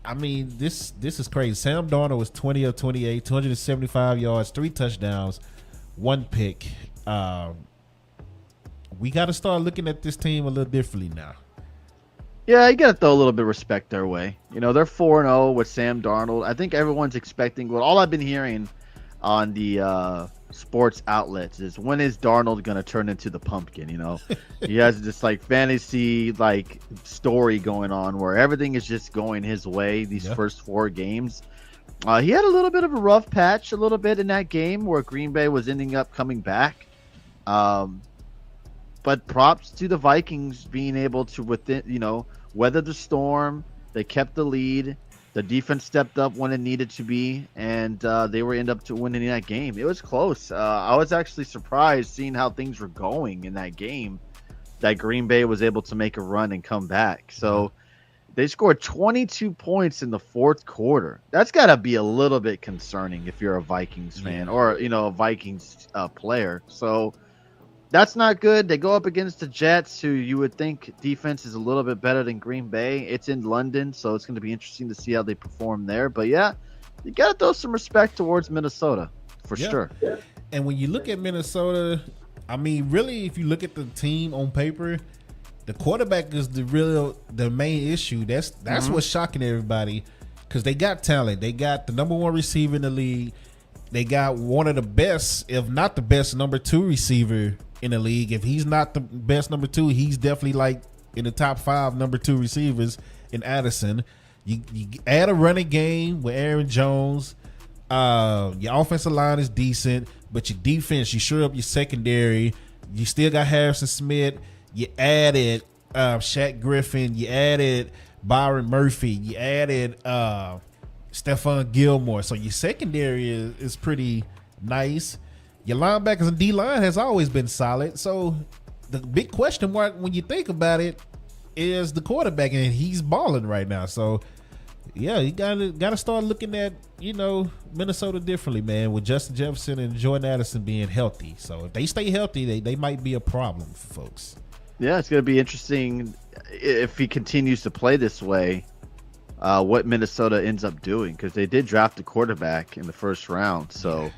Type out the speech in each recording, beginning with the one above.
I mean, this is crazy. Sam Darnold was 20 of 28, 275 yards, 3 touchdowns, 1 pick. We got to start looking at this team a little differently now. Yeah, you got to throw a little bit of respect their way. You know, they're 4-0 with Sam Darnold. I think everyone's expecting. Well, all I've been hearing on the sports outlets is, when is Darnold going to turn into the pumpkin? You know, he has this like fantasy like story going on where everything is just going his way these first 4 games. He had a little bit of a rough patch a little bit in that game where Green Bay was ending up coming back. But props to the Vikings being able to, weather the storm. They kept the lead. The defense stepped up when it needed to be, and they were end up to winning that game. It was close. I was actually surprised seeing how things were going in that game, that Green Bay was able to make a run and come back. So they scored 22 points in the fourth quarter. That's got to be a little bit concerning if you're a Vikings fan or, a Vikings player. So that's not good. They go up against the Jets, who you would think defense is a little bit better than Green Bay. It's in London, so it's going to be interesting to see how they perform there. But, yeah, you got to throw some respect towards Minnesota for sure. Yeah. And when you look at Minnesota, I mean, really, if you look at the team on paper, the quarterback is the main issue. That's what's shocking everybody, because they got talent. They got the number 1 receiver in the league. They got one of the best, if not the best, number 2 receiver in the league. If he's not the best number 2, he's definitely like in the top 5 number 2 receivers in Addison. You add a running game with Aaron Jones. Your offensive line is decent, but your defense, you shore up your secondary. You still got Harrison Smith. You added Shaq Griffin. You added Byron Murphy. You added Stephon Gilmore. So your secondary is pretty nice. Your linebackers and D-line has always been solid. So the big question mark when you think about it is the quarterback, and he's balling right now. So yeah, you gotta start looking at Minnesota differently, man, with Justin Jefferson and Jordan Addison being healthy. So if they stay healthy, they might be a problem for folks. Yeah, it's going to be interesting if he continues to play this way, what Minnesota ends up doing, because they did draft a quarterback in the first round. So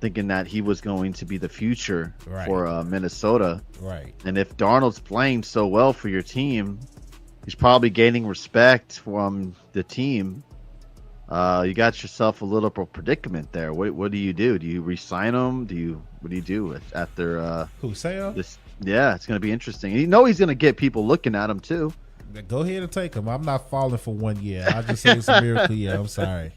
thinking that he was going to be the future for Minnesota. Right. And if Darnold's playing so well for your team, he's probably gaining respect from the team. You got yourself a little predicament there. What do you do? Do you re-sign him? What do you do after Sam? this? Yeah, it's going to be interesting. You know he's going to get people looking at him too. Go ahead and take him. I'm not falling for 1 year. I just say it's a miracle year. I'm sorry.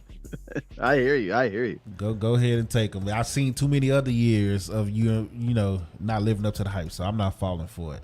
I hear you. Go ahead and take him. I've seen too many other years of you not living up to the hype, so I'm not falling for it.